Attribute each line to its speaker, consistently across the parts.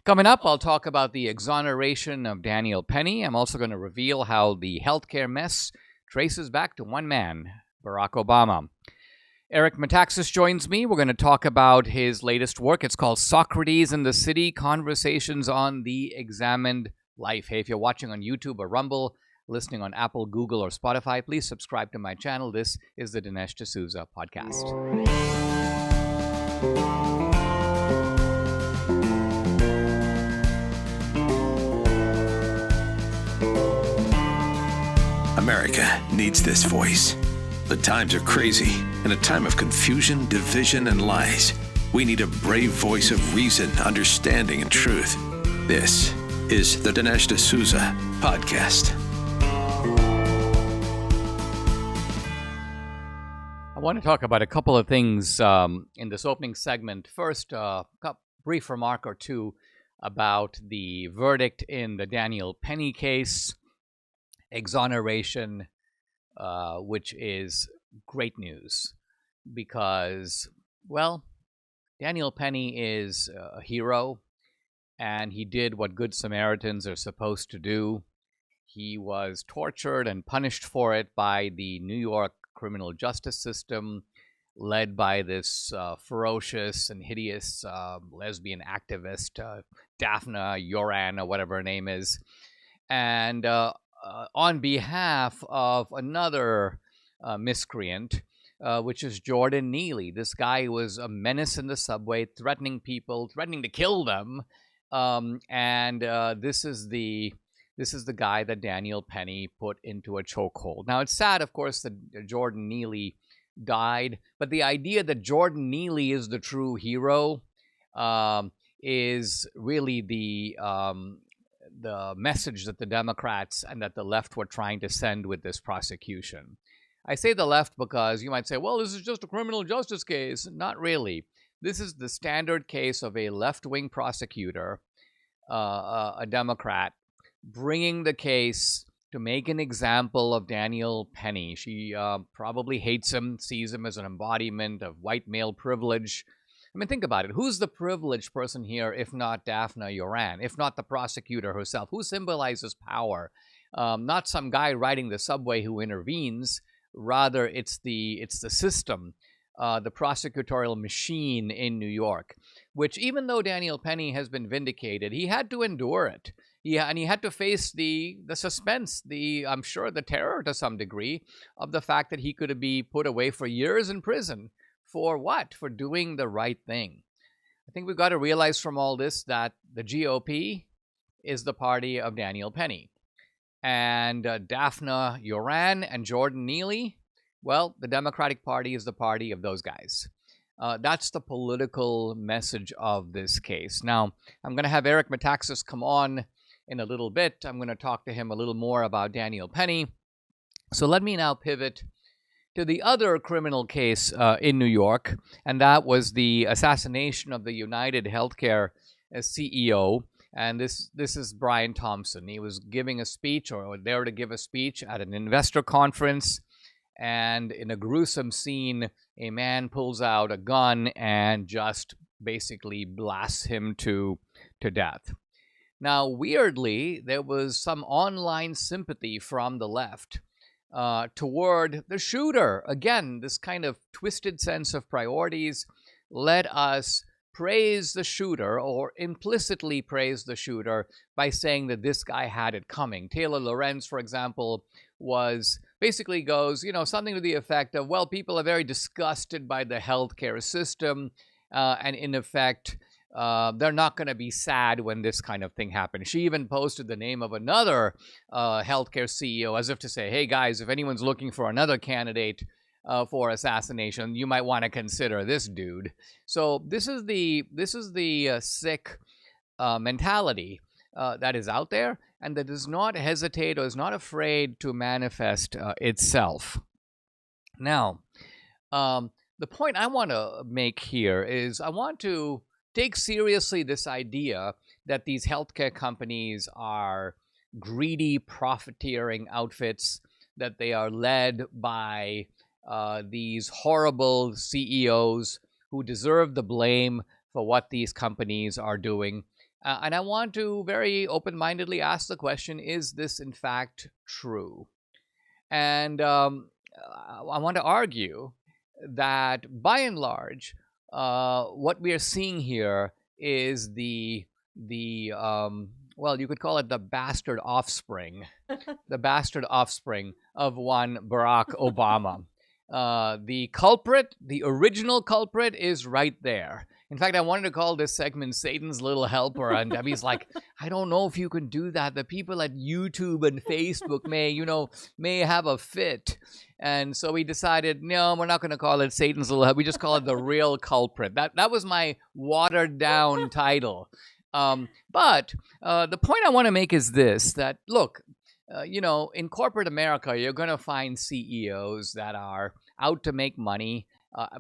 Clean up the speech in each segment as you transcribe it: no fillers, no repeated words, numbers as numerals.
Speaker 1: Coming up, I'll talk about the exoneration of Daniel Penny. I'm also going to reveal how the healthcare mess traces back to one man, Barack Obama. Eric Metaxas joins me. We're going to talk about his latest work. It's called Socrates in the City, Conversations on the Examined Life. Hey, if you're watching on YouTube or Rumble, listening on Apple, Google, or Spotify, please subscribe to my channel. This is the Dinesh D'Souza podcast.
Speaker 2: America needs this voice. The times are crazy. In a time of confusion, division, and lies, we need a brave voice of reason, understanding, and truth. This is the Dinesh D'Souza podcast.
Speaker 1: I want to talk about a couple of things in this opening segment. First, a brief remark or two about the verdict in the Daniel Penny case, exoneration, which is great news because, well, Daniel Penny is a hero and he did what good Samaritans are supposed to do. He was tortured and punished for it by the New York criminal justice system led by this ferocious and hideous lesbian activist, Daphne Yoran, or whatever her name is. And on behalf of another miscreant, which is Jordan Neely. This guy was a menace in the subway, threatening people, threatening to kill them. This is the guy that Daniel Penny put into a chokehold. Now, it's sad, of course, that Jordan Neely died, but the idea that Jordan Neely is the true hero is really the message that the Democrats and that the left were trying to send with this prosecution. I say the left because you might say, well, this is just a criminal justice case. Not really. This is the standard case of a left-wing prosecutor, a Democrat, bringing the case to make an example of Daniel Penny. She probably hates him, sees him as an embodiment of white male privilege. I mean, think about it. Who's the privileged person here, if not Daphne Yoran, if not the prosecutor herself? Who symbolizes power? Not some guy riding the subway who intervenes. Rather, it's the system, the prosecutorial machine in New York, which even though Daniel Penny has been vindicated, he had to endure it. And he had to face the suspense, I'm sure the terror to some degree of the fact that he could be put away for years in prison. For what? For doing the right thing. I think we've got to realize from all this that the GOP is the party of Daniel Penny. And Daphne Yoran and Jordan Neely, well, the Democratic Party is the party of those guys. That's the political message of this case. Now, I'm going to have Eric Metaxas come on in a little bit. I'm going to talk to him a little more about Daniel Penny. So let me now pivot to the other criminal case in New York, and that was the assassination of the United Healthcare CEO. And this is Brian Thompson. He was giving a speech, or there to give a speech at an investor conference, and in a gruesome scene, a man pulls out a gun and just basically blasts him to death. Now, weirdly, there was some online sympathy from the left toward the shooter. Again, this kind of twisted sense of priorities led us praise the shooter, or implicitly praise the shooter, by saying that this guy had it coming. Taylor Lorenz, for example, basically goes, something to the effect of, well, people are very disgusted by the healthcare system, and in effect, they're not going to be sad when this kind of thing happens. She even posted the name of another healthcare CEO as if to say, hey, guys, if anyone's looking for another candidate for assassination, you might want to consider this dude. So this is the sick mentality that is out there, and that does not hesitate or is not afraid to manifest itself. Now, the point I want to make here is I want to take seriously this idea that these healthcare companies are greedy, profiteering outfits, that they are led by these horrible CEOs who deserve the blame for what these companies are doing. And I want to very open-mindedly ask the question, is this in fact true? And I want to argue that by and large, what we are seeing here is well, you could call it the bastard offspring, the bastard offspring of one Barack Obama. The culprit, the original culprit, is right there. In fact, I wanted to call this segment Satan's Little Helper, and Debbie's like, I don't know if you can do that. The people at YouTube and Facebook may have a fit. And so we decided, no, we're not going to call it Satan's Little Helper. We just call it the real culprit. That was my watered down title. But the point I want to make is this, that look, in corporate America, you're going to find CEOs that are out to make money.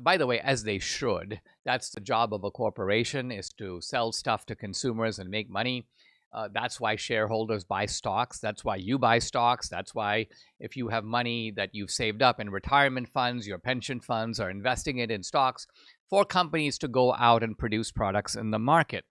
Speaker 1: By the way, as they should. That's the job of a corporation, is to sell stuff to consumers and make money. That's why shareholders buy stocks. That's why you buy stocks. That's why if you have money that you've saved up in retirement funds, your pension funds are investing it in stocks for companies to go out and produce products in the market.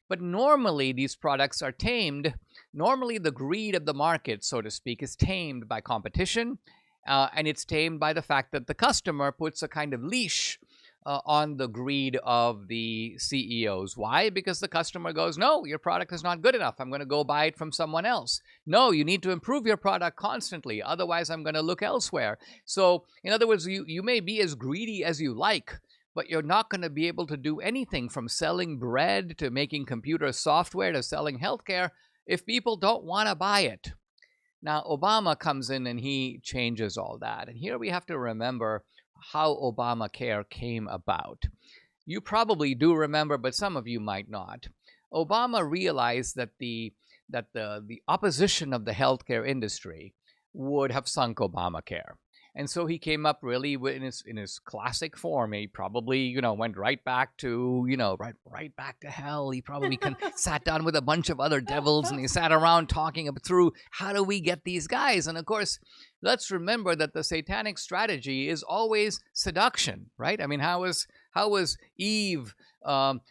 Speaker 1: But normally these products are tamed. Normally the greed of the market, so to speak, is tamed by competition. And it's tamed by the fact that the customer puts a kind of leash on the greed of the CEOs. Why? Because the customer goes, no, your product is not good enough. I'm going to go buy it from someone else. No, you need to improve your product constantly. Otherwise, I'm going to look elsewhere. So, in other words, you may be as greedy as you like, but you're not going to be able to do anything from selling bread to making computer software to selling healthcare if people don't want to buy it. Now, Obama comes in and he changes all that. And here we have to remember how Obamacare came about. You probably do remember, but some of you might not. Obama realized that the opposition of the healthcare industry would have sunk Obamacare. And so he came up really in his classic form. He probably, went right back to, right back to hell. He probably sat down with a bunch of other devils and he sat around talking through how do we get these guys. And of course, let's remember that the satanic strategy is always seduction, right? I mean, how was Eve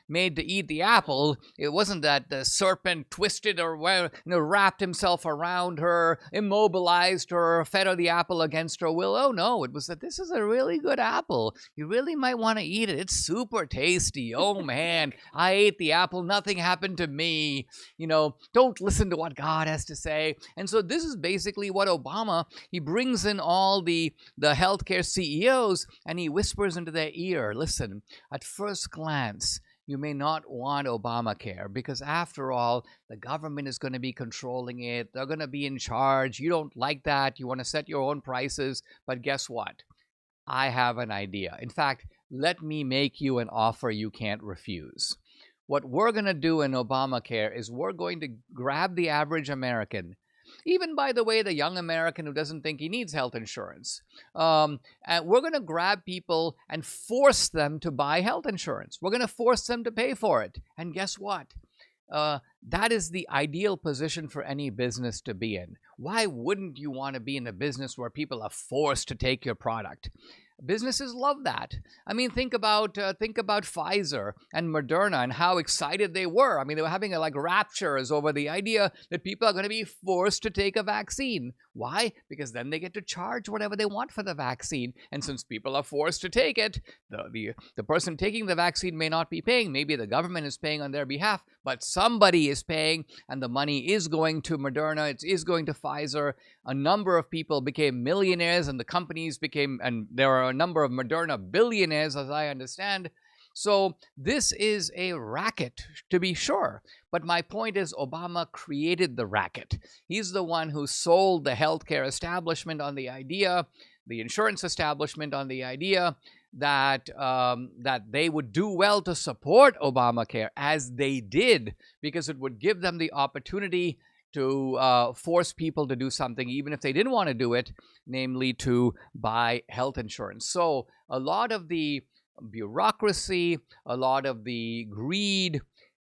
Speaker 1: made to eat the apple? It wasn't that the serpent twisted or wrapped himself around her, immobilized her, fed her the apple against her will. Oh no, it was that this is a really good apple. You really might want to eat it. It's super tasty. Oh man, I ate the apple. Nothing happened to me. Don't listen to what God has to say. And so this is basically what Obama, he brings in all the healthcare CEOs and he whispers into their ear, listen, at first glance, you may not want Obamacare because after all, the government is going to be controlling it. They're going to be in charge. You don't like that. You want to set your own prices. But guess what? I have an idea. In fact, let me make you an offer you can't refuse. What we're going to do in Obamacare is we're going to grab the average American, even, by the way, the young American who doesn't think he needs health insurance. And we're going to grab people and force them to buy health insurance. We're going to force them to pay for it. And guess what? That is the ideal position for any business to be in. Why wouldn't you want to be in a business where people are forced to take your product? Businesses love that. I mean, think about Pfizer and Moderna and how excited they were. I mean, they were having raptures over the idea that people are going to be forced to take a vaccine. Why? Because then they get to charge whatever they want for the vaccine. And since people are forced to take it, the person taking the vaccine may not be paying. Maybe the government is paying on their behalf, but somebody is paying, and the money is going to Moderna. It is going to Pfizer. A number of people became millionaires, and the companies became, and there are a number of Moderna billionaires, as I understand. So this is a racket, to be sure. But my point is, Obama created the racket. He's the one who sold the healthcare establishment on the idea, the insurance establishment on the idea that they would do well to support Obamacare, as they did, because it would give them the opportunity to force people to do something even if they didn't want to do it, namely to buy health insurance. So a lot of the bureaucracy, a lot of the greed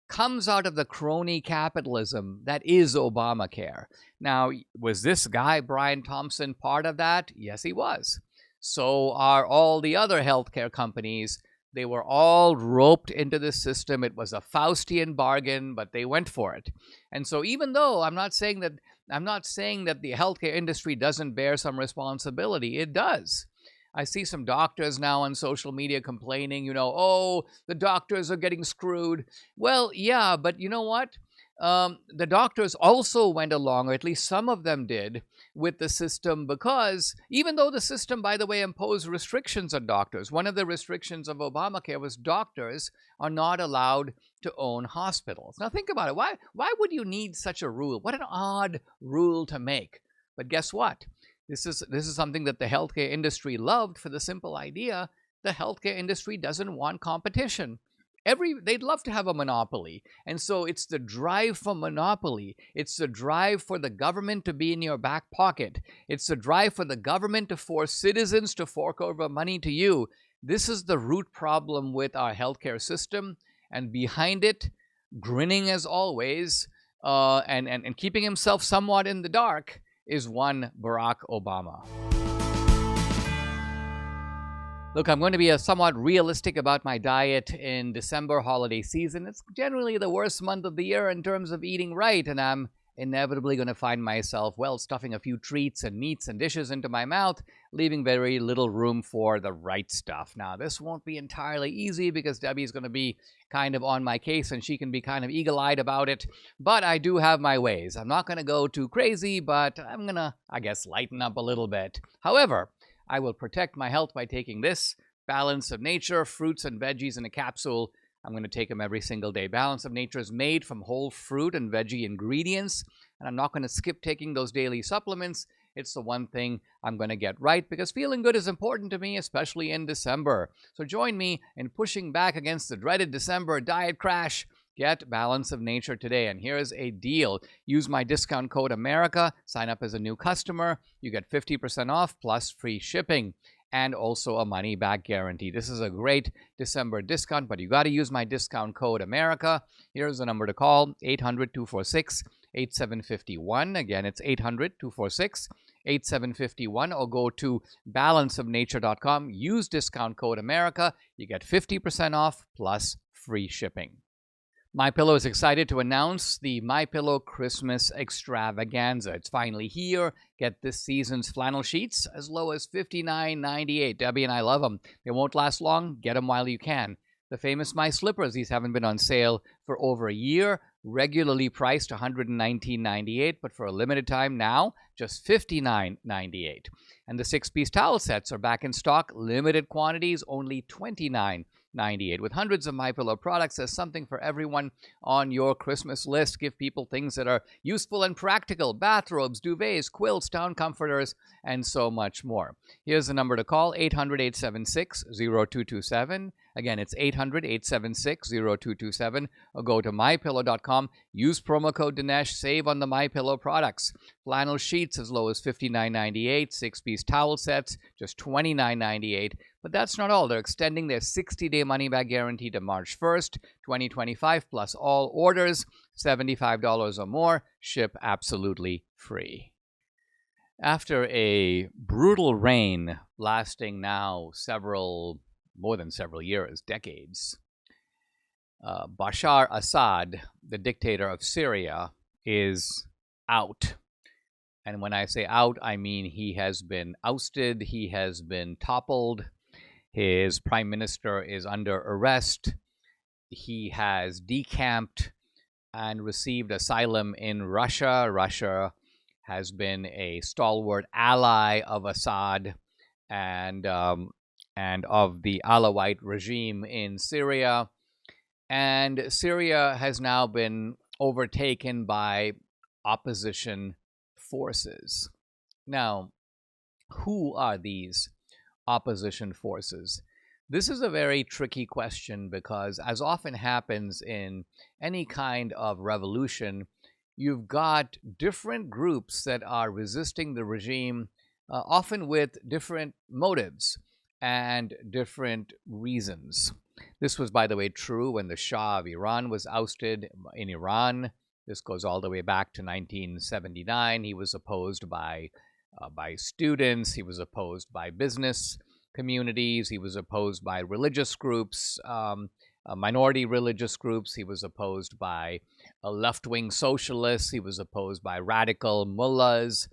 Speaker 1: comes out of the crony capitalism that is Obamacare. Now, was this guy, Brian Thompson, part of that? Yes, he was. So are all the other healthcare companies They were all roped into this system. It was a Faustian bargain, but they went for it. And so even though I'm not saying that the healthcare industry doesn't bear some responsibility, it does. I see some doctors now on social media complaining, oh, the doctors are getting screwed. Well, yeah, but you know what? The doctors also went along, or at least some of them did, with the system because even though the system, by the way, imposed restrictions on doctors, one of the restrictions of Obamacare was doctors are not allowed to own hospitals. Now think about it. Why would you need such a rule? What an odd rule to make. But guess what? This is something that the healthcare industry loved for the simple idea the healthcare industry doesn't want competition. They'd love to have a monopoly. And so it's the drive for monopoly. It's the drive for the government to be in your back pocket. It's the drive for the government to force citizens to fork over money to you. This is the root problem with our healthcare system. And behind it, grinning as always, and keeping himself somewhat in the dark, is one Barack Obama. Look, I'm going to be somewhat realistic about my diet in December holiday season. It's generally the worst month of the year in terms of eating right, and I'm inevitably going to find myself, stuffing a few treats and meats and dishes into my mouth, leaving very little room for the right stuff. Now, this won't be entirely easy because Debbie's going to be kind of on my case and she can be kind of eagle-eyed about it, but I do have my ways. I'm not going to go too crazy, but I'm going to, lighten up a little bit. However, I will protect my health by taking this Balance of Nature, fruits and veggies in a capsule. I'm going to take them every single day. Balance of Nature is made from whole fruit and veggie ingredients, and I'm not going to skip taking those daily supplements. It's the one thing I'm going to get right because feeling good is important to me, especially in December. So join me in pushing back against the dreaded December diet crash. Get Balance of Nature today. And here's a deal. Use my discount code America. Sign up as a new customer. You get 50% off plus free shipping and also a money-back guarantee. This is a great December discount, but you got to use my discount code America. Here's the number to call, 800-246-8751. Again, it's 800-246-8751, or go to balanceofnature.com. Use discount code America. You get 50% off plus free shipping. MyPillow is excited to announce the MyPillow Christmas Extravaganza. It's finally here. Get this season's flannel sheets as low as $59.98. Debbie and I love them. They won't last long. Get them while you can. The famous My Slippers, these haven't been on sale for over a year. Regularly priced $119.98, but for a limited time now, just $59.98. And the 6-piece towel sets are back in stock. Limited quantities, only $29.98. With hundreds of MyPillow products, there's something for everyone on your Christmas list. Give people things that are useful and practical. Bathrobes, duvets, quilts, down comforters, and so much more. Here's the number to call, 800-876-0227. Again, it's 800-876-0227. Or go to MyPillow.com. Use promo code Dinesh. Save on the MyPillow products. Flannel sheets as low as $59.98. 6-piece towel sets, just $29.98. But that's not all. They're extending their 60-day money-back guarantee to March 1st, 2025, plus all orders, $75 or more, ship absolutely free. After a brutal reign lasting now more than several years, decades, Bashar Assad, the dictator of Syria, is out. And when I say out, I mean he has been ousted, he has been toppled. His prime minister is under arrest. He has decamped and received asylum in Russia. Russia has been a stalwart ally of Assad and of the Alawite regime in Syria. And Syria has now been overtaken by opposition forces. Now, who are these opposition forces? This is a very tricky question because, as often happens in any kind of revolution, you've got different groups that are resisting the regime, often with different motives and different reasons. This was, by the way, true when the Shah of Iran was ousted in Iran. This goes all the way back to 1979. He was opposed by students. He was opposed by business communities. He was opposed by religious groups, minority religious groups. He was opposed by left-wing socialists. He was opposed by radical mullahs.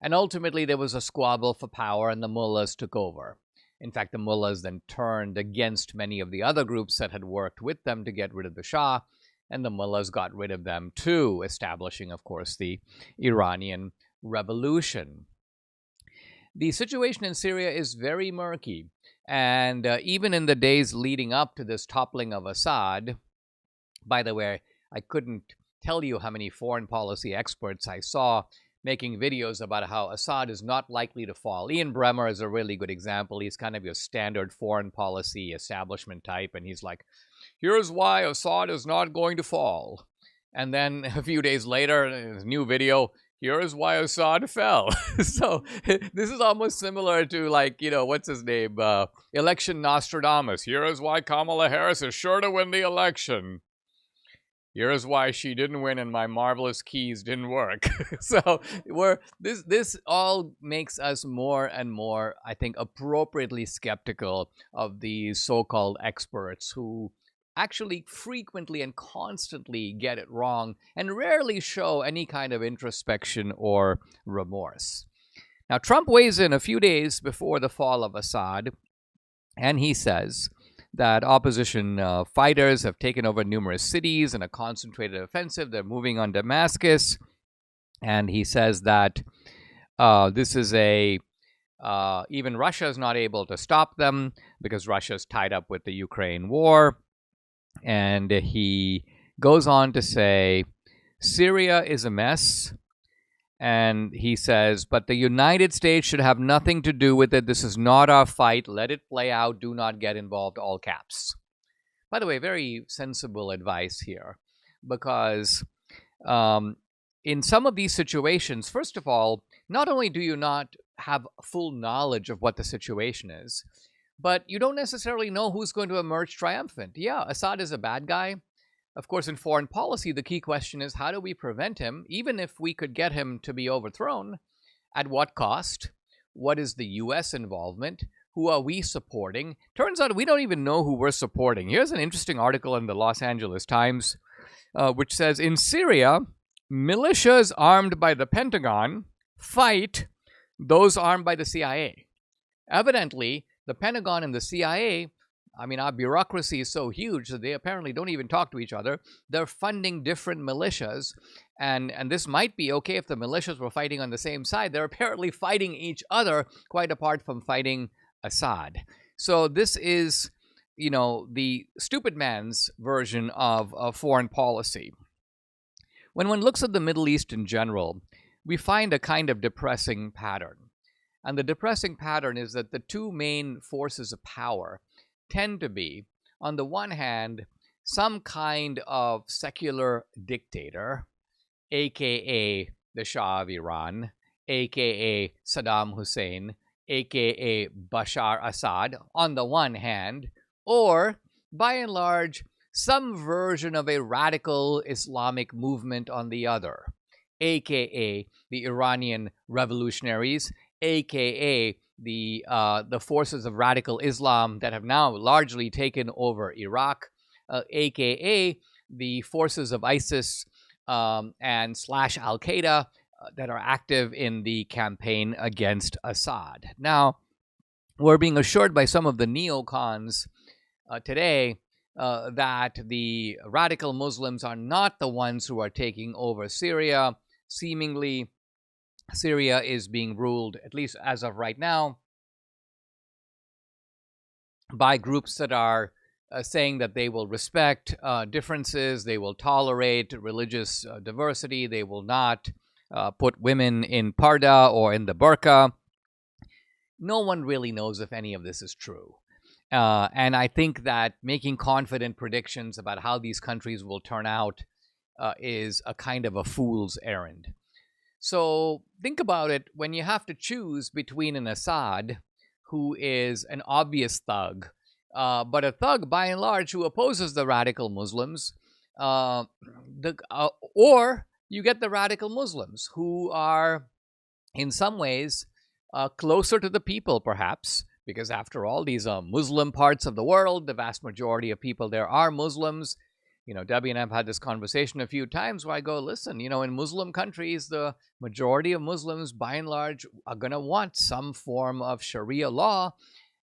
Speaker 1: And ultimately, there was a squabble for power, and the mullahs took over. In fact, the mullahs then turned against many of the other groups that had worked with them to get rid of the Shah, and the mullahs got rid of them too, establishing, of course, the Iranian Revolution. The situation in Syria is very murky, and even in the days leading up to this toppling of Assad, by the way, I couldn't tell you how many foreign policy experts I saw making videos about how Assad is not likely to fall. Ian Bremmer is a really good example. He's kind of your standard foreign policy establishment type, and he's like, here's why Assad is not going to fall. And then a few days later, in his new video, here's why Assad fell. So this is almost similar to, like, what's his name? Election Nostradamus. Here is why Kamala Harris is sure to win the election. Here is why she didn't win and my marvelous keys didn't work. So this all makes us more and more, I think, appropriately skeptical of these so-called experts who actually frequently and constantly get it wrong and rarely show any kind of introspection or remorse. Now, Trump weighs in a few days before the fall of Assad, and he says that opposition fighters have taken over numerous cities in a concentrated offensive. They're moving on Damascus. And he says that this is even Russia is not able to stop them because Russia is tied up with the Ukraine war. And he goes on to say, Syria is a mess. And he says, but the United States should have nothing to do with it. This is not our fight. Let it play out. Do not get involved, all caps. By the way, very sensible advice here, because in some of these situations, first of all, not only do you not have full knowledge of what the situation is, but you don't necessarily know who's going to emerge triumphant. Yeah, Assad is a bad guy. Of course, in foreign policy, the key question is, how do we prevent him, even if we could get him to be overthrown? At what cost? What is the U.S. involvement? Who are we supporting? Turns out we don't even know who we're supporting. Here's an interesting article in the Los Angeles Times, which says, in Syria, militias armed by the Pentagon fight those armed by the CIA. Evidently, the Pentagon and the CIA, I mean, our bureaucracy is so huge that they apparently don't even talk to each other. They're funding different militias, and this might be okay if the militias were fighting on the same side. They're apparently fighting each other, quite apart from fighting Assad. So this is, the stupid man's version of foreign policy. When one looks at the Middle East in general, we find a kind of depressing pattern. And the depressing pattern is that the two main forces of power tend to be, on the one hand, some kind of secular dictator, aka the Shah of Iran, aka Saddam Hussein, aka Bashar Assad, on the one hand, or, by and large, some version of a radical Islamic movement on the other, aka the Iranian revolutionaries, aka the forces of radical Islam that have now largely taken over Iraq, aka the forces of ISIS and / Al-Qaeda that are active in the campaign against Assad. Now, we're being assured by some of the neocons today that the radical Muslims are not the ones who are taking over Syria. Seemingly, Syria is being ruled, at least as of right now, by groups that are saying that they will respect differences, they will tolerate religious diversity, they will not put women in parda or in the burqa. No one really knows if any of this is true. And I think that making confident predictions about how these countries will turn out is a kind of a fool's errand. So think about it, when you have to choose between an Assad, who is an obvious thug, but a thug by and large who opposes the radical Muslims, or you get the radical Muslims who are in some ways closer to the people perhaps, because after all, these are Muslim parts of the world. The vast majority of people there are Muslims. Debbie and I have had this conversation a few times where I go, listen, in Muslim countries, the majority of Muslims, by and large, are going to want some form of Sharia law.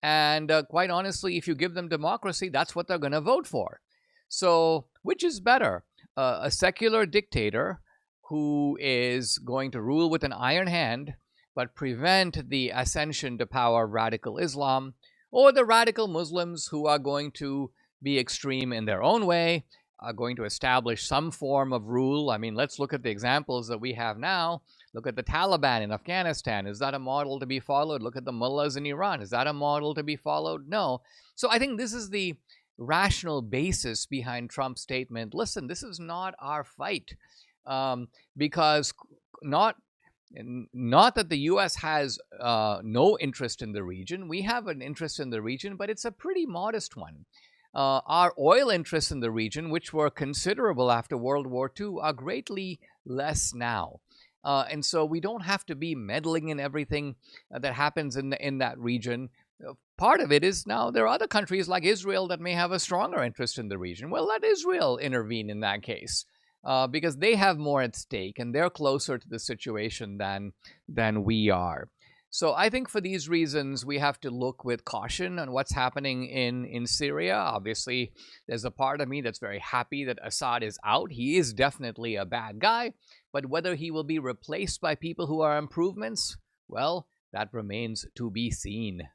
Speaker 1: And quite honestly, if you give them democracy, that's what they're going to vote for. So which is better? A secular dictator who is going to rule with an iron hand, but prevent the ascension to power of radical Islam, or the radical Muslims who are going to be extreme in their own way, are going to establish some form of rule. I mean, let's look at the examples that we have now. Look at the Taliban in Afghanistan. Is that a model to be followed? Look at the mullahs in Iran. Is that a model to be followed? No. So I think this is the rational basis behind Trump's statement. Listen, this is not our fight, because not that the U.S. has no interest in the region. We have an interest in the region, but it's a pretty modest one. Our oil interests in the region, which were considerable after World War II, are greatly less now. And so we don't have to be meddling in everything that happens in that region. Part of it is now there are other countries like Israel that may have a stronger interest in the region. Well, let Israel intervene in that case, because they have more at stake and they're closer to the situation than we are. So I think for these reasons, we have to look with caution on what's happening in Syria. Obviously, there's a part of me that's very happy that Assad is out. He is definitely a bad guy. But whether he will be replaced by people who are improvements, well, that remains to be seen.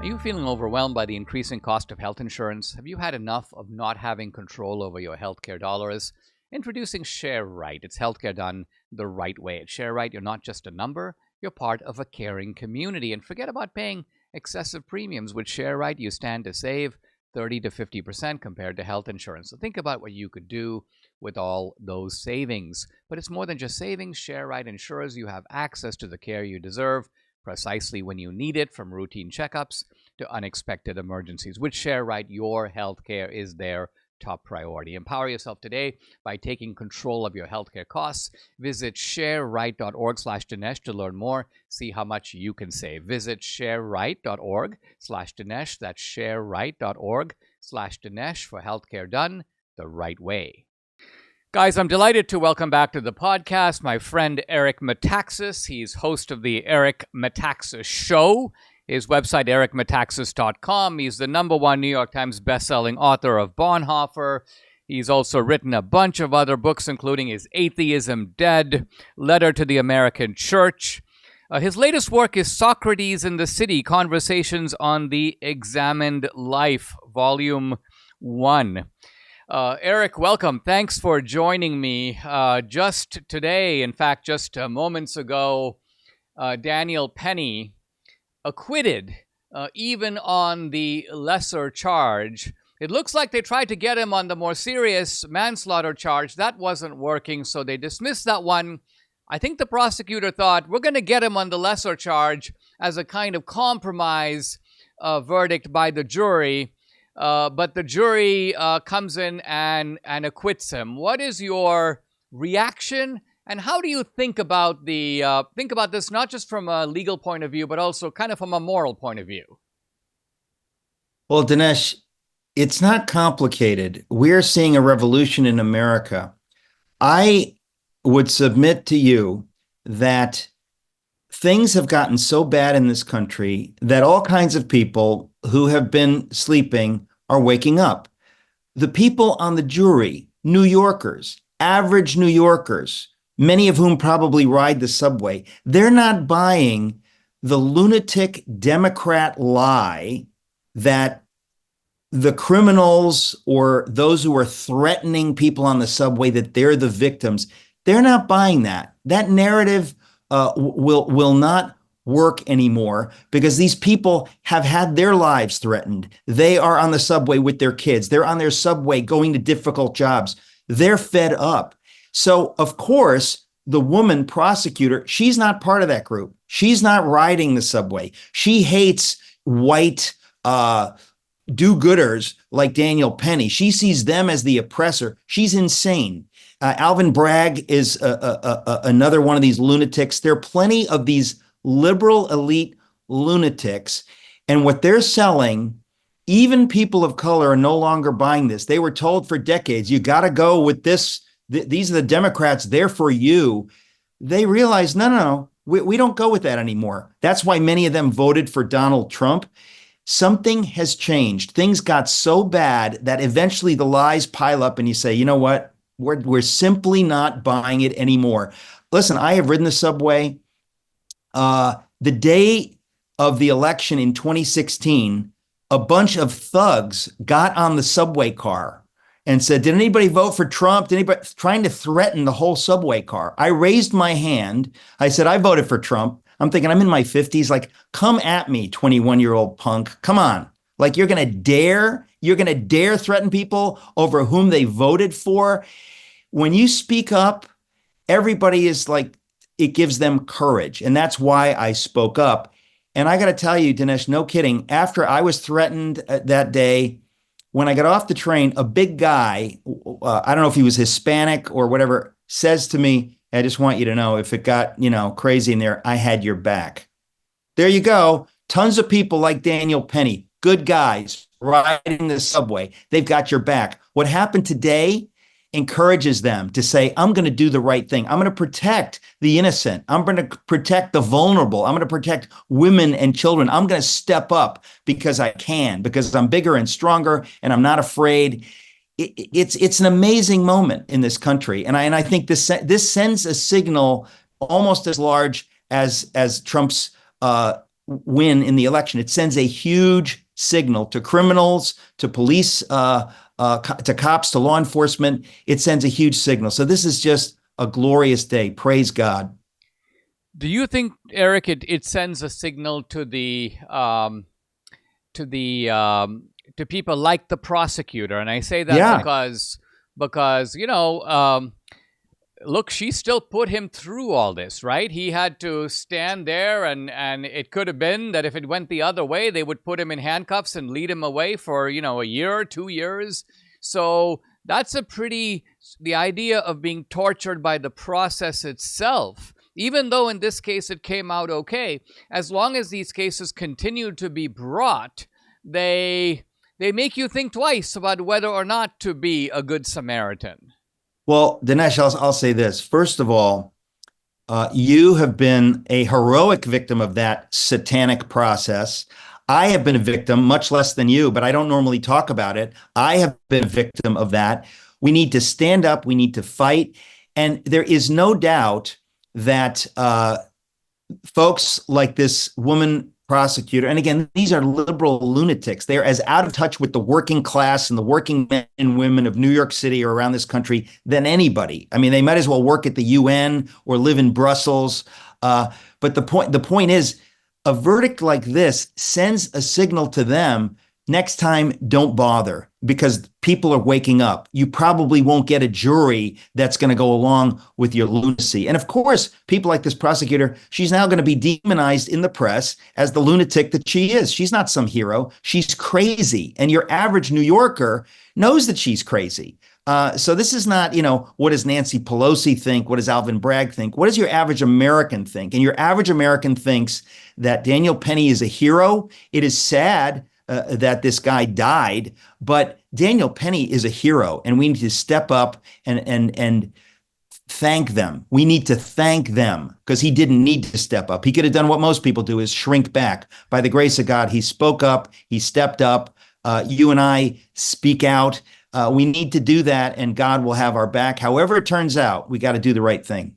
Speaker 1: Are you feeling overwhelmed by the increasing cost of health insurance? Have you had enough of not having control over your healthcare dollars? Introducing ShareRight. It's healthcare done the right way. At ShareRight, you're not just a number, you're part of a caring community. And forget about paying excessive premiums. With ShareRight, you stand to save 30 to 50% compared to health insurance. So think about what you could do with all those savings. But it's more than just savings. ShareRight ensures you have access to the care you deserve precisely when you need it, from routine checkups to unexpected emergencies. With ShareRight, your healthcare is their top priority. Empower yourself today by taking control of your healthcare costs. Visit shareright.org/Dinesh to learn more. See how much you can save. Visit shareright.org/Dinesh. That's shareright.org/Dinesh for healthcare done the right way. Guys, I'm delighted to welcome back to the podcast my friend Eric Metaxas. He's host of the Eric Metaxas Show. His website, ericmetaxas.com. He's the #1 New York Times bestselling author of Bonhoeffer. He's also written a bunch of other books, including his Atheism Dead, Letter to the American Church. His latest work is Socrates in the City, Conversations on the Examined Life, Volume 1. Eric, welcome. Thanks for joining me. Just today, in fact, just moments ago, Daniel Penny acquitted, even on the lesser charge. It looks like they tried to get him on the more serious manslaughter charge. That wasn't working, so they dismissed that one. I think the prosecutor thought, we're going to get him on the lesser charge as a kind of compromise verdict by the jury. But the jury comes in and acquits him. What is your reaction? And how do you think about this, not just from a legal point of view, but also kind of from a moral point of view?
Speaker 3: Well, Dinesh, it's not complicated. We're seeing a revolution in America. I would submit to you that things have gotten so bad in this country that all kinds of people who have been sleeping are waking up. The people on the jury, New Yorkers, average New Yorkers, many of whom probably ride the subway, they're not buying the lunatic Democrat lie that the criminals or those who are threatening people on the subway, that they're the victims. They're not buying that. That narrative will not work anymore, because these people have had their lives threatened. They are on the subway with their kids. They're on their subway going to difficult jobs. They're fed up. So, of course, the woman prosecutor, she's not part of that group. She's not riding the subway. She hates white do-gooders like Daniel Penny. She sees them as the oppressor. She's insane. Alvin Bragg is another one of these lunatics. There are plenty of these liberal elite lunatics. And what they're selling, even people of color are no longer buying this. They were told for decades, you got to go with this. These are the Democrats, they're for you. They realize, no, we don't go with that anymore. That's why many of them voted for Donald Trump. Something has changed. Things got so bad that eventually the lies pile up and you say, you know what? We're simply not buying it anymore. Listen, I have ridden the subway. The day of the election in 2016, a bunch of thugs got on the subway car and said, did anybody vote for Trump? Did anybody, trying to threaten the whole subway car? I raised my hand. I said, I voted for Trump. I'm thinking, I'm in my 50s. Like, come at me, 21-year-old punk. Come on. Like, you're going to dare threaten people over whom they voted for. When you speak up, everybody is like, it gives them courage. And that's why I spoke up. And I got to tell you, Dinesh, no kidding. After I was threatened that day, when I got off the train, a big guy, I don't know if he was Hispanic or whatever, says to me, I just want you to know, if it got, crazy in there, I had your back. There you go. Tons of people like Daniel Penny, good guys, riding the subway. They've got your back. What happened today encourages them to say, I'm going to do the right thing. I'm going to protect the innocent. I'm going to protect the vulnerable. I'm going to protect women and children. I'm going to step up because I can, because I'm bigger and stronger and I'm not afraid. It's an amazing moment in this country. And I think this sends a signal almost as large as Trump's win in the election. It sends a huge signal to criminals, to police, to cops, to law enforcement. It sends a huge signal. So this is just a glorious day. Praise God.
Speaker 1: Do you think, Eric, it sends a signal to to people like the prosecutor? And I say that because look, she still put him through all this, right? He had to stand there, and it could have been that if it went the other way, they would put him in handcuffs and lead him away for, a year, 2 years. So that's the idea of being tortured by the process itself, even though in this case it came out okay, as long as these cases continue to be brought, they make you think twice about whether or not to be a good Samaritan.
Speaker 3: Well, Dinesh, I'll say this. First of all, you have been a heroic victim of that satanic process. I have been a victim, much less than you, but I don't normally talk about it. I have been a victim of that. We need to stand up. We need to fight. And there is no doubt that folks like this woman prosecutor, and again, these are liberal lunatics. They're as out of touch with the working class and the working men and women of New York City or around this country than anybody. I mean, they might as well work at the UN or live in Brussels. But the point is, a verdict like this sends a signal to them. Next time, don't bother, because people are waking up. You probably won't get a jury that's going to go along with your lunacy. And of course, people like this prosecutor, she's now going to be demonized in the press as the lunatic that she is. She's not some hero. She's crazy. And your average New Yorker knows that she's crazy. So this is not, what does Nancy Pelosi think? What does Alvin Bragg think? What does your average American think? And your average American thinks that Daniel Penny is a hero. It is sad that this guy died, but Daniel Penny is a hero, and we need to step up and thank them. We need to thank them, because he didn't need to step up. He could have done what most people do, is shrink back. By the grace of God, he spoke up, he stepped up. You and I speak out. We need to do that, and God will have our back. However it turns out, we got to do the right thing.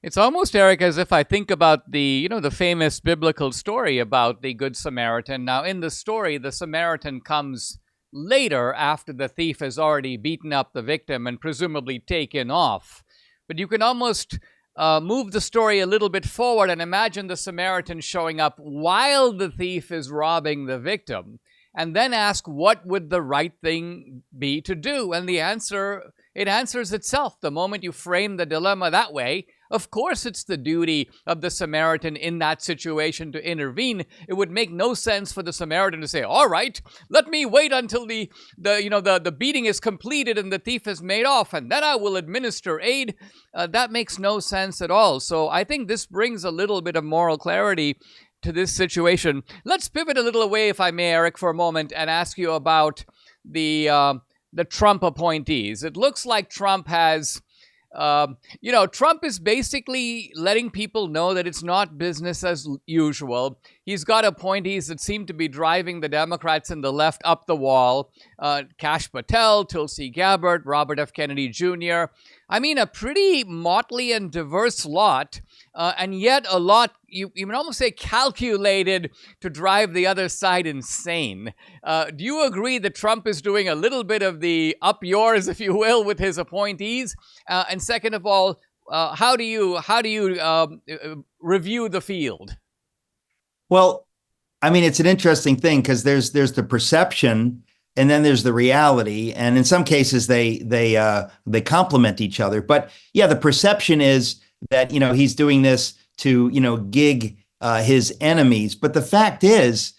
Speaker 1: It's almost, Eric, as if I think about the famous biblical story about the Good Samaritan. Now, in the story, the Samaritan comes later after the thief has already beaten up the victim and presumably taken off. But you can almost move the story a little bit forward and imagine the Samaritan showing up while the thief is robbing the victim, and then ask, what would the right thing be to do? And it answers itself. The moment you frame the dilemma that way, Of course, it's the duty of the Samaritan in that situation to intervene. It would make no sense for the Samaritan to say, all right, let me wait until the beating is completed and the thief is made off, and then I will administer aid. That makes no sense at all. So I think this brings a little bit of moral clarity to this situation. Let's pivot a little away, if I may, Eric, for a moment, and ask you about the Trump appointees. It looks like Trump has, Trump is basically letting people know that it's not business as usual. He's got appointees that seem to be driving the Democrats and the left up the wall. Kash Patel, Tulsi Gabbard, Robert F. Kennedy Jr. I mean, a pretty motley and diverse lot, and yet a lot, you can almost say, calculated to drive the other side insane. Do you agree that Trump is doing a little bit of the up yours, if you will, with his appointees? And second of all, how do you review the field?
Speaker 3: Well, I mean, it's an interesting thing because there's the perception and then there's the reality, and in some cases they complement each other. But yeah, the perception is that he's doing this to gig his enemies. But the fact is,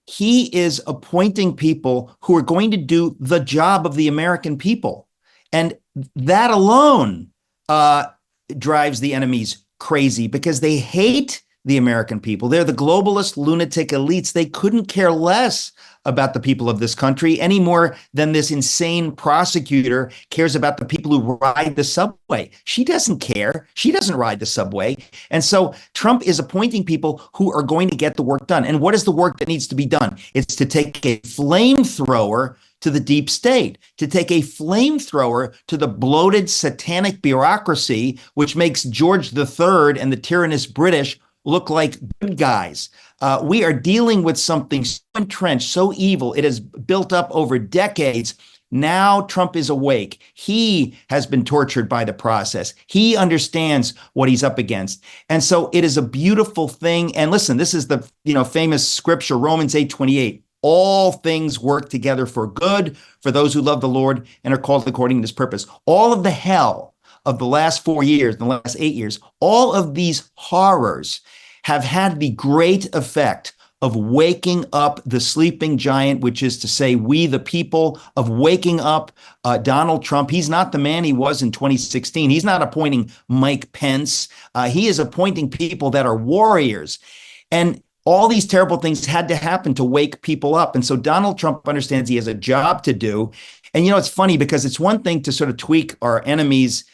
Speaker 3: he is appointing people who are going to do the job of the American people, and that alone drives the enemies crazy because they hate the American people. They're the globalist lunatic elites. They couldn't care less about the people of this country any more than this insane prosecutor cares about the people who ride the subway. She doesn't care. She doesn't ride the subway. And so Trump is appointing people who are going to get the work done. And what is the work that needs to be done? It's to take a flamethrower to the deep state, to take a flamethrower to the bloated satanic bureaucracy, which makes George III and the tyrannous British look like good guys. We are dealing with something so entrenched, so evil. It has built up over decades. Now Trump is awake. He has been tortured by the process. He understands what he's up against. And so it is a beautiful thing. And listen, this is the famous scripture, Romans 8:28. All things work together for good for those who love the Lord and are called according to his purpose. All of the hell of the last 4 years, the last 8 years, all of these horrors have had the great effect of waking up the sleeping giant, which is to say we, the people, of waking up Donald Trump. He's not the man he was in 2016. He's not appointing Mike Pence. He is appointing people that are warriors. And all these terrible things had to happen to wake people up. And so Donald Trump understands he has a job to do. And, it's funny because it's one thing to sort of tweak our enemies.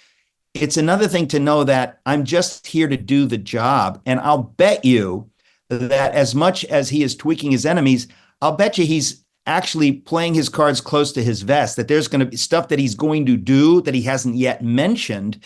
Speaker 3: It's another thing to know that I'm just here to do the job. And I'll bet you that as much as he is tweaking his enemies, I'll bet you he's actually playing his cards close to his vest, that there's going to be stuff that he's going to do that he hasn't yet mentioned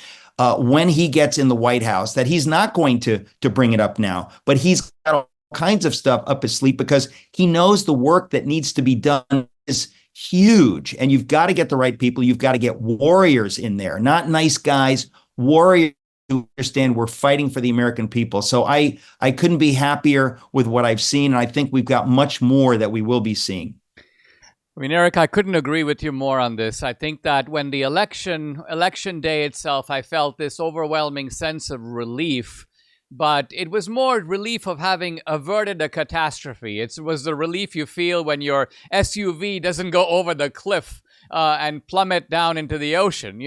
Speaker 3: when he gets in the White House, that he's not going to bring it up now. But he's got all kinds of stuff up his sleeve because he knows the work that needs to be done is huge. And you've got to get the right people. You've got to get warriors in there, not nice guys, warriors who understand we're fighting for the American people. So I couldn't be happier with what I've seen. And I think we've got much more that we will be seeing.
Speaker 1: I mean, Eric, I couldn't agree with you more on this. I think that when the election day itself, I felt this overwhelming sense of relief. But it was more relief of having averted a catastrophe. It was the relief you feel when your SUV doesn't go over the cliff and plummet down into the ocean,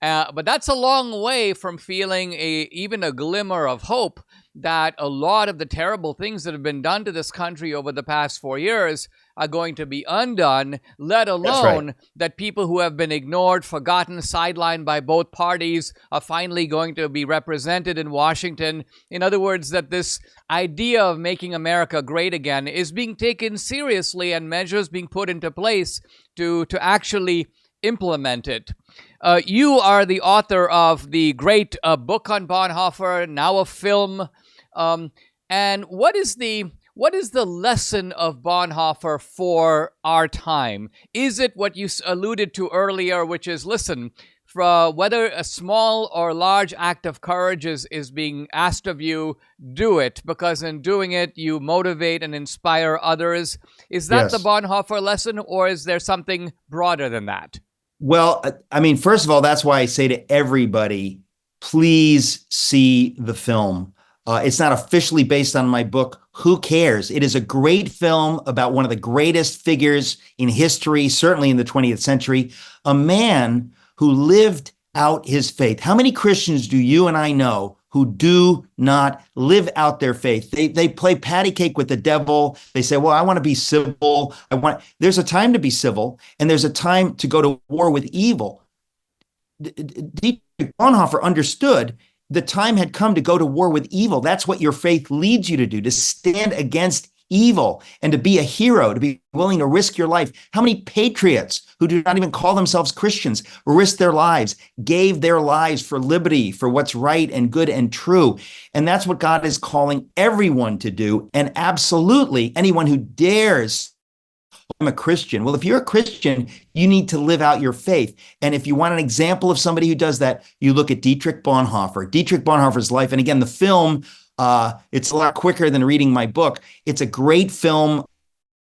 Speaker 1: But that's a long way from feeling even a glimmer of hope that a lot of the terrible things that have been done to this country over the past 4 years are going to be undone, let alone that people who have been ignored, forgotten, sidelined by both parties are finally going to be represented in Washington. In other words, that this idea of making America great again is being taken seriously and measures being put into place to actually implement it. You are the author of the great book on Bonhoeffer, now a film. And what is the lesson of Bonhoeffer for our time? Is it what you alluded to earlier, which is, listen, whether a small or large act of courage is being asked of you, do it, because in doing it, you motivate and inspire others. Is that the Bonhoeffer lesson, or is there something broader than that?
Speaker 3: Well, I mean, first of all, that's why I say to everybody, please see the film. It's not officially based on my book. Who cares? It is a great film about one of the greatest figures in history, certainly in the 20th century, a man who lived out his faith. How many Christians do you and I know who do not live out their faith? They play patty cake with the devil. They say, well, I want to be civil. There's a time to be civil, and there's a time to go to war with evil. Dietrich Bonhoeffer understood the time had come to go to war with evil. That's what your faith leads you to do, to stand against evil and to be a hero, to be willing to risk your life. How many patriots who do not even call themselves Christians risked their lives, gave their lives for liberty, for what's right and good and true? And that's what God is calling everyone to do. And absolutely anyone who dares, I'm a Christian. Well, if you're a Christian, you need to live out your faith. And if you want an example of somebody who does that, you look at Dietrich Bonhoeffer. Dietrich Bonhoeffer's life. And again, the film, it's a lot quicker than reading my book. It's a great film.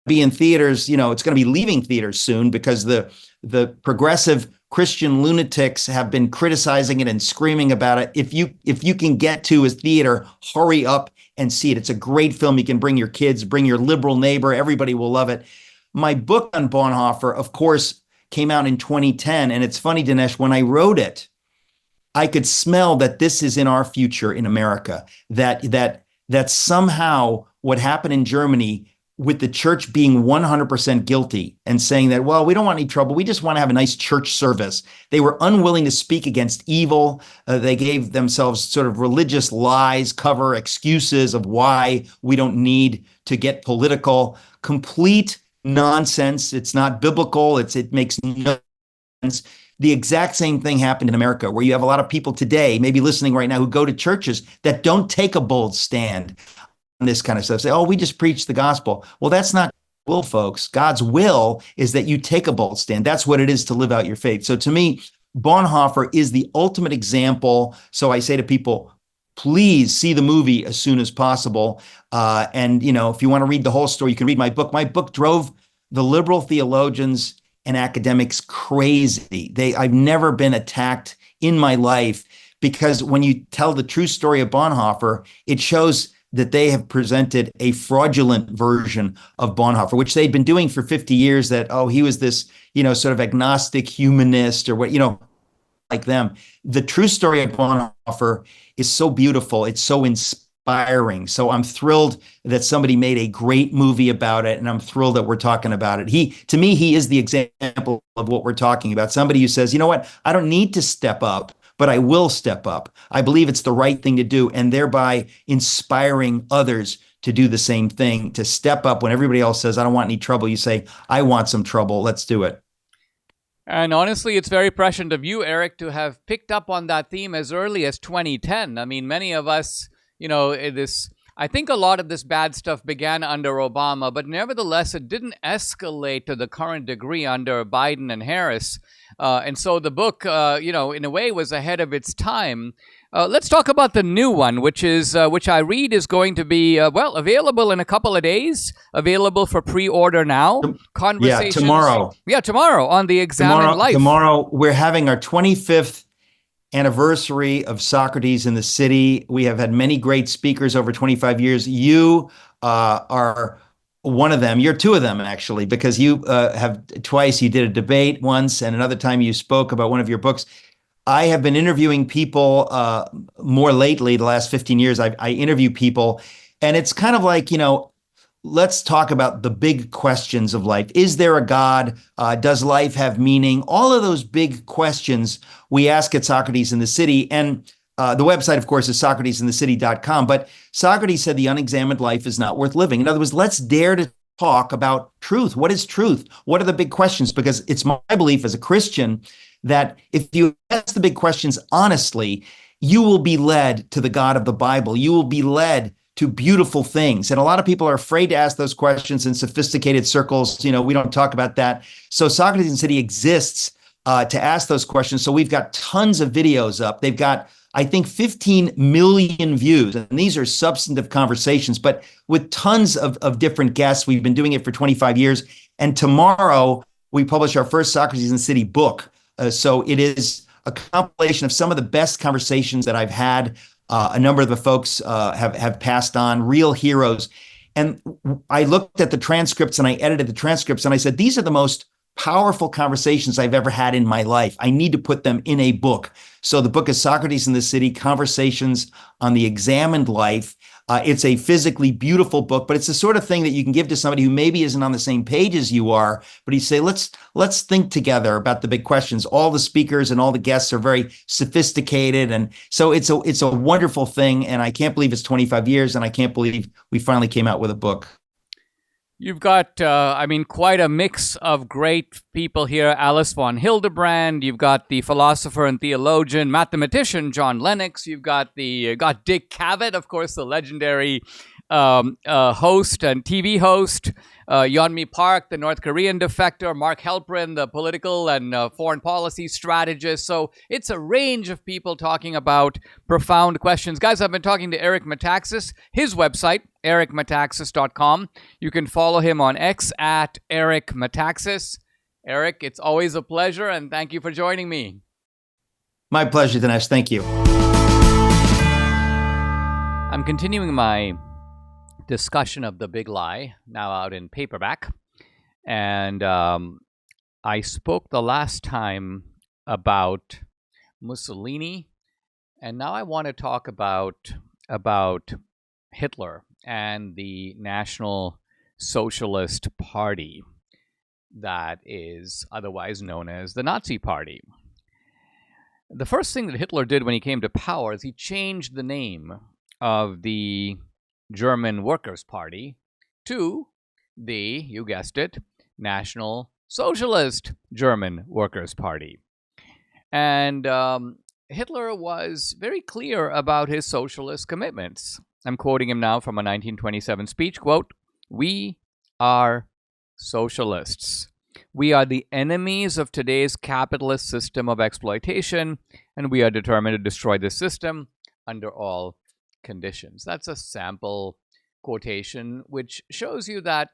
Speaker 3: Be in theaters, it's going to be leaving theaters soon because the progressive Christian lunatics have been criticizing it and screaming about it. If you can get to a theater, hurry up and see it. It's a great film. You can bring your kids, bring your liberal neighbor. Everybody will love it. My book on Bonhoeffer, of course, came out in 2010. And it's funny, Dinesh, when I wrote it, I could smell that this is in our future in America, that somehow what happened in Germany with the church being 100% guilty and saying that, well, we don't want any trouble. We just want to have a nice church service. They were unwilling to speak against evil. They gave themselves sort of religious lies, cover excuses of why we don't need to get political. Complete nonsense. It's not biblical. It makes no sense. The exact same thing happened in America, where you have a lot of people today, maybe listening right now, who go to churches that don't take a bold stand on this kind of stuff. Say, oh, we just preach the gospel. Well, that's not will, folks. God's will is that you take a bold stand. That's what it is to live out your faith. So to me, Bonhoeffer is the ultimate example. So I say to people, please see the movie as soon as possible. And, if you want to read the whole story, you can read my book. My book drove the liberal theologians and academics crazy. I've never been attacked in my life because when you tell the true story of Bonhoeffer, it shows that they have presented a fraudulent version of Bonhoeffer, which they'd been doing for 50 years, that, oh, he was this, sort of agnostic humanist or what, like them. The true story of Bonhoeffer is so beautiful. It's so inspiring. So I'm thrilled that somebody made a great movie about it, and I'm thrilled that we're talking about it. To me, he is the example of what we're talking about. Somebody who says, you know what, I don't need to step up, but I will step up. I believe it's the right thing to do, and thereby inspiring others to do the same thing, to step up when everybody else says, I don't want any trouble. You say, I want some trouble. Let's do it.
Speaker 1: And honestly, it's very prescient of you, Eric, to have picked up on that theme as early as 2010. I mean, many of us, I think a lot of this bad stuff began under Obama, but nevertheless, it didn't escalate to the current degree under Biden and Harris. And so the book, in a way was ahead of its time. Let's talk about the new one, which I read is going to be, available in a couple of days, available for pre-order now. Conversations.
Speaker 3: Yeah, tomorrow.
Speaker 1: Yeah, tomorrow on the Examined Life.
Speaker 3: Tomorrow, we're having our 25th anniversary of Socrates in the City. We have had many great speakers over 25 years. You are one of them. You're two of them, actually, because you have twice, you did a debate once, and another time you spoke about one of your books. I have been interviewing people more lately, the last 15 years. I interview people, and it's kind of like, let's talk about the big questions of life. Is there a God? Does life have meaning? All of those big questions we ask at Socrates in the City. And the website, of course, is socratesinthecity.com. But Socrates said the unexamined life is not worth living. In other words, let's dare to talk about truth. What is truth? What are the big questions? Because it's my belief as a Christian that if you ask the big questions honestly, you will be led to the God of the Bible. You will be led to beautiful things. And a lot of people are afraid to ask those questions in sophisticated circles. We don't talk about that. So Socrates in the City exists to ask those questions. So we've got tons of videos up. They've got, I think, 15 million views. And these are substantive conversations, but with tons of different guests. We've been doing it for 25 years. And tomorrow we publish our first Socrates in the City book. So it is a compilation of some of the best conversations that I've had. A number of the folks have passed on, real heroes. And I looked at the transcripts and I edited the transcripts and I said, these are the most powerful conversations I've ever had in my life. I need to put them in a book. So the book is Socrates in the City, Conversations on the Examined Life. It's a physically beautiful book, but it's the sort of thing that you can give to somebody who maybe isn't on the same page as you are, but you say, let's think together about the big questions. All the speakers and all the guests are very sophisticated. And so it's a wonderful thing. And I can't believe it's 25 years. And I can't believe we finally came out with a book.
Speaker 1: You've got, quite a mix of great people here. Alice von Hildebrand. You've got the philosopher and theologian, mathematician John Lennox. You've got got Dick Cavett, of course, the legendary host and TV host. Yeonmi Park, the North Korean defector. Mark Halperin, the political and foreign policy strategist. So it's a range of people talking about profound questions. Guys, I've been talking to Eric Metaxas. His website, ericmetaxas.com. You can follow him on X at Eric Metaxas. Eric, it's always a pleasure, and thank you for joining me.
Speaker 3: My pleasure, Dinesh. Thank you.
Speaker 1: I'm continuing my discussion of The Big Lie, now out in paperback. And I spoke the last time about Mussolini, and now I want to talk about Hitler and the National Socialist Party that is otherwise known as the Nazi Party. The first thing that Hitler did when he came to power is he changed the name of the German Workers' Party to the, you guessed it, National Socialist German Workers' Party. And Hitler was very clear about his socialist commitments. I'm quoting him now from a 1927 speech, quote, "We are socialists. We are the enemies of today's capitalist system of exploitation, and we are determined to destroy this system under all conditions." That's a sample quotation which shows you that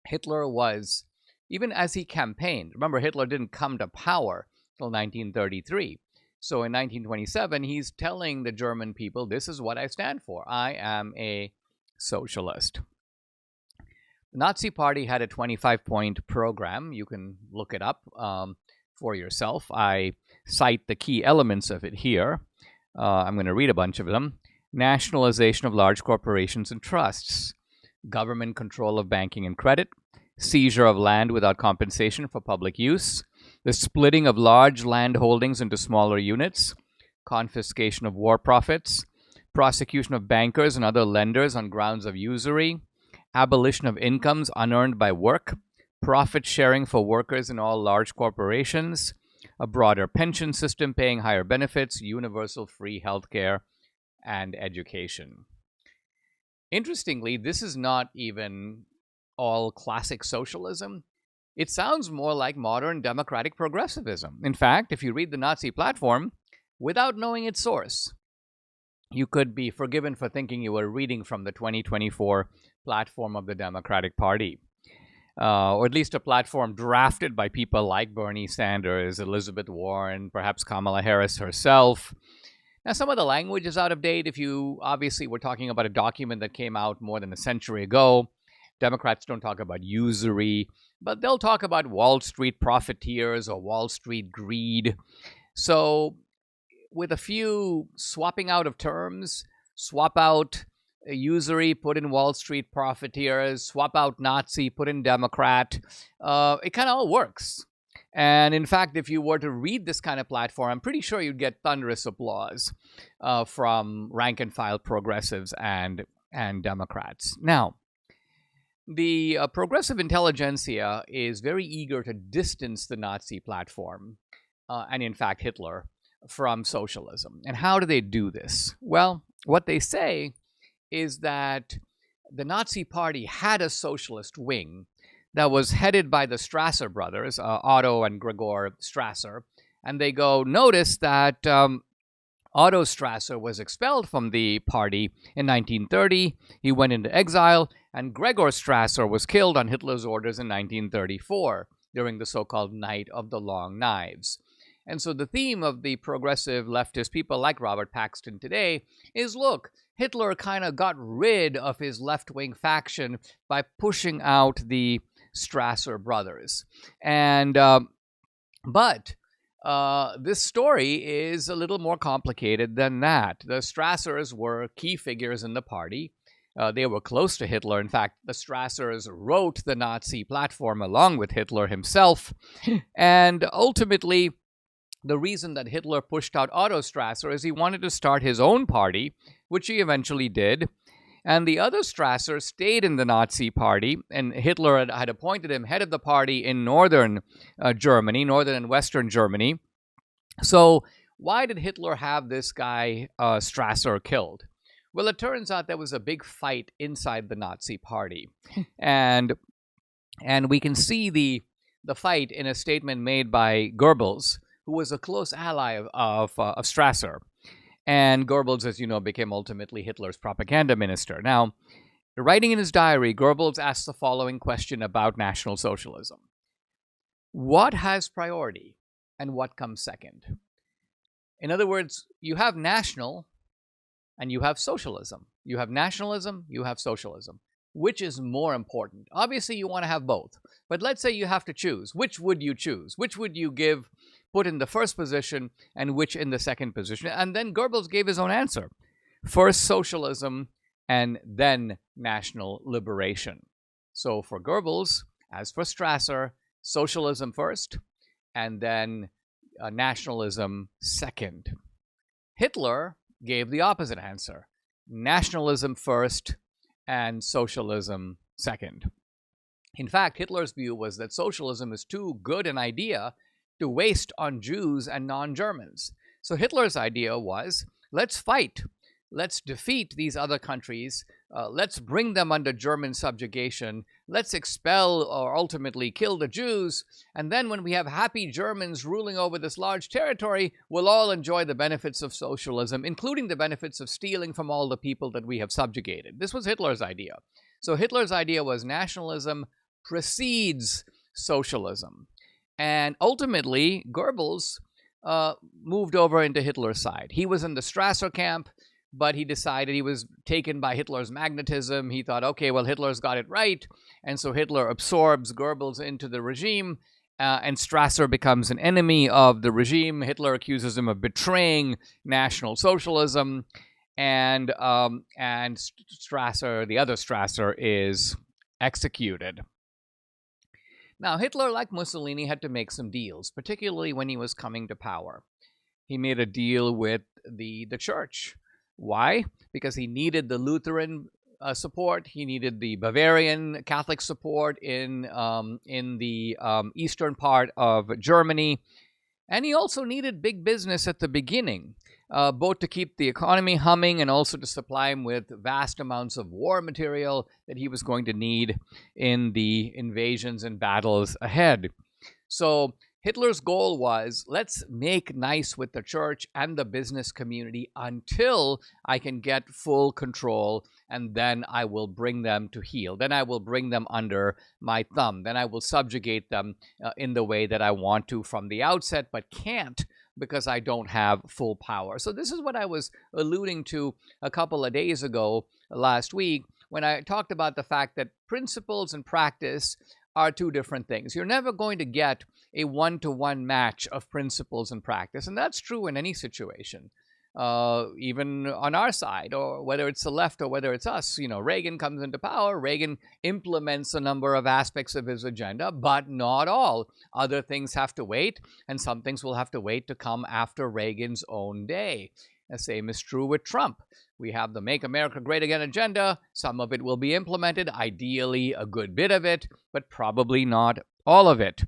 Speaker 1: Hitler was, even as he campaigned, remember Hitler didn't come to power till 1933. So in 1927, he's telling the German people, this is what I stand for. I am a socialist. The Nazi Party had a 25-point program. You can look it up for yourself. I cite the key elements of it here. I'm going to read a bunch of them. Nationalization of large corporations and trusts, government control of banking and credit, seizure of land without compensation for public use, the splitting of large land holdings into smaller units, confiscation of war profits, prosecution of bankers and other lenders on grounds of usury, abolition of incomes unearned by work, profit sharing for workers in all large corporations, a broader pension system paying higher benefits, universal free healthcare, and education. Interestingly, this is not even all classic socialism. It sounds more like modern democratic progressivism. In fact, if you read the Nazi platform without knowing its source, you could be forgiven for thinking you were reading from the 2024 platform of the Democratic Party, or at least a platform drafted by people like Bernie Sanders, Elizabeth Warren, perhaps Kamala Harris herself. Now, some of the language is out of date. If you obviously were talking about a document that came out more than a century ago, Democrats don't talk about usury, but they'll talk about Wall Street profiteers or Wall Street greed. So with a few swapping out of terms, swap out usury, put in Wall Street profiteers, swap out Nazi, put in Democrat, it kind of all works. And in fact, if you were to read this kind of platform, I'm pretty sure you'd get thunderous applause from rank and file progressives and Democrats. Now, the progressive intelligentsia is very eager to distance the Nazi platform, and in fact Hitler, from socialism. And how do they do this? Well, what they say is that the Nazi Party had a socialist wing that was headed by the Strasser brothers, Otto and Gregor Strasser. And they go, notice that Otto Strasser was expelled from the party in 1930. He went into exile, and Gregor Strasser was killed on Hitler's orders in 1934 during the so-called Night of the Long Knives. And so the theme of the progressive leftist people like Robert Paxton today is, look, Hitler kind of got rid of his left-wing faction by pushing out the Strasser brothers. And but this story is a little more complicated than that. The Strassers were key figures in the party. They were close to Hitler. In fact, the Strassers wrote the Nazi platform along with Hitler himself. And ultimately, the reason that Hitler pushed out Otto Strasser is he wanted to start his own party, which he eventually did. And the other Strasser stayed in the Nazi party, and Hitler had appointed him head of the party in northern Germany, northern and western Germany. So why did Hitler have this guy Strasser killed? Well, it turns out there was a big fight inside the Nazi party. And we can see the fight in a statement made by Goebbels, who was a close ally of Strasser. And Goebbels, as you know, became ultimately Hitler's propaganda minister. Now, writing in his diary, Goebbels asks the following question about National Socialism. What has priority and what comes second? In other words, you have national and you have socialism. You have nationalism, you have socialism. Which is more important? Obviously, you want to have both. But let's say you have to choose. Which would you choose? Which would you put in the first position and which in the second position? And then Goebbels gave his own answer. First socialism and then national liberation. So for Goebbels, as for Strasser, socialism first and then nationalism second. Hitler gave the opposite answer. Nationalism first and socialism second. In fact, Hitler's view was that socialism is too good an idea to waste on Jews and non-Germans. So Hitler's idea was, let's fight. Let's defeat these other countries. Let's bring them under German subjugation. Let's expel or ultimately kill the Jews. And then when we have happy Germans ruling over this large territory, we'll all enjoy the benefits of socialism, including the benefits of stealing from all the people that we have subjugated. This was Hitler's idea. So Hitler's idea was nationalism precedes socialism. And ultimately, Goebbels moved over into Hitler's side. He was in the Strasser camp, but he decided he was taken by Hitler's magnetism. He thought, okay, well, Hitler's got it right. And so Hitler absorbs Goebbels into the regime, and Strasser becomes an enemy of the regime. Hitler accuses him of betraying National Socialism, and Strasser, the other Strasser, is executed. Now, Hitler, like Mussolini, had to make some deals, particularly when he was coming to power. He made a deal with the church. Why? Because he needed the Lutheran support. He needed the Bavarian Catholic support in the eastern part of Germany. And he also needed big business at the beginning, both to keep the economy humming and also to supply him with vast amounts of war material that he was going to need in the invasions and battles ahead. So Hitler's goal was, let's make nice with the church and the business community until I can get full control, and then I will bring them to heel. Then I will bring them under my thumb. Then I will subjugate them in the way that I want to from the outset, but can't because I don't have full power. So this is what I was alluding to a couple of days ago, last week, when I talked about the fact that principles and practice are two different things. You're never going to get a one-to-one match of principles and practice, and that's true in any situation, even on our side, or whether it's the left or whether it's us. You know, Reagan comes into power, Reagan implements a number of aspects of his agenda, but not all. Other things have to wait, and some things will have to wait to come after Reagan's own day. The same is true with Trump. We have the Make America Great Again agenda. Some of it will be implemented, ideally a good bit of it, but probably not all of it.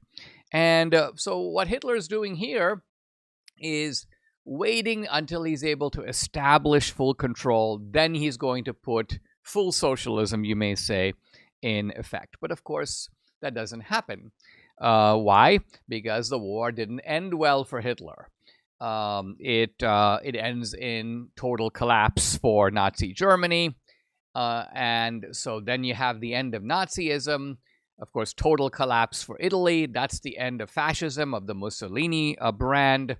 Speaker 1: And so what Hitler's doing here is waiting until he's able to establish full control. Then he's going to put full socialism, you may say, in effect. But of course, that doesn't happen. Why? Because the war didn't end well for Hitler. It ends in total collapse for Nazi Germany. And so then you have the end of Nazism. Of course, total collapse for Italy. That's the end of fascism, of the Mussolini brand.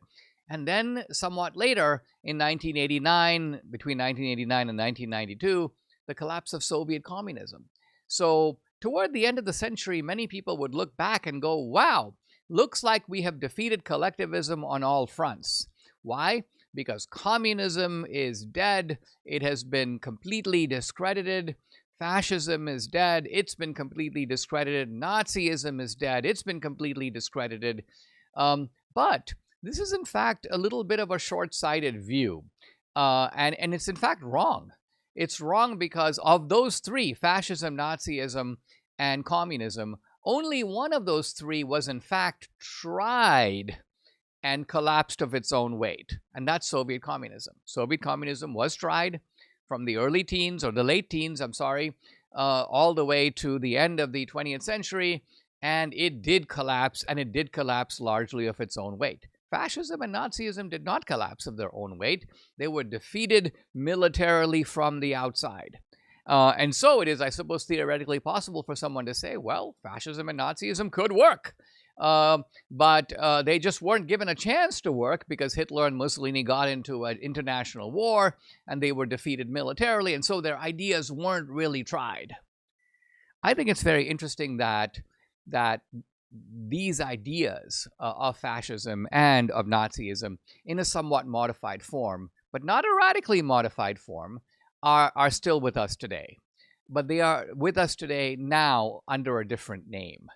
Speaker 1: And then somewhat later, in 1989, between 1989 and 1992, the collapse of Soviet communism. So toward the end of the century, many people would look back and go, wow, looks like we have defeated collectivism on all fronts. Why? Because communism is dead. It has been completely discredited. Fascism is dead. It's been completely discredited. Nazism is dead. It's been completely discredited. But this is, in fact, a little bit of a short-sighted view. And it's, in fact, wrong. It's wrong because of those three, fascism, Nazism, and communism, only one of those three was, in fact, tried and collapsed of its own weight, and that's Soviet communism. Soviet communism was tried from the early teens, or the late teens, all the way to the end of the 20th century, and it did collapse, and it did collapse largely of its own weight. Fascism and Nazism did not collapse of their own weight. They were defeated militarily from the outside. And so it is, I suppose, theoretically possible for someone to say, well, fascism and Nazism could work. But they just weren't given a chance to work because Hitler and Mussolini got into an international war and they were defeated militarily, and so their ideas weren't really tried. I think it's very interesting that these ideas of fascism and of Nazism in a somewhat modified form, but not a radically modified form, are still with us today. But they are with us today now under a different name.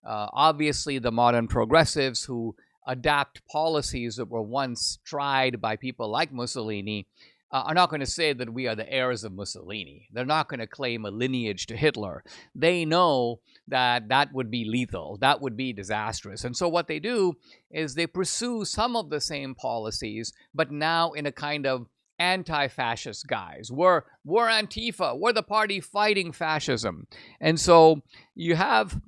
Speaker 1: Obviously, the modern progressives who adapt policies that were once tried by people like Mussolini are not going to say that we are the heirs of Mussolini. They're not going to claim a lineage to Hitler. They know that that would be lethal. That would be disastrous. And so what they do is they pursue some of the same policies, but now in a kind of anti-fascist guise. We're Antifa. We're the party fighting fascism. And so you have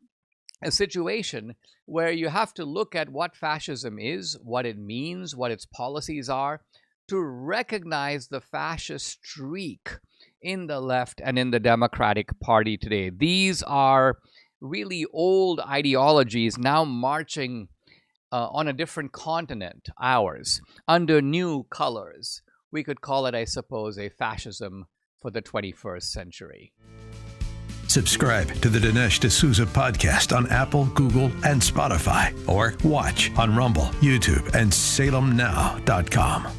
Speaker 1: a situation where you have to look at what fascism is, what it means, what its policies are, to recognize the fascist streak in the left and in the Democratic Party today. These are really old ideologies now marching on a different continent, ours, under new colors. We could call it, I suppose, a fascism for the 21st century.
Speaker 2: Subscribe to the Dinesh D'Souza podcast on Apple, Google, and Spotify, or watch on Rumble, YouTube, and SalemNow.com.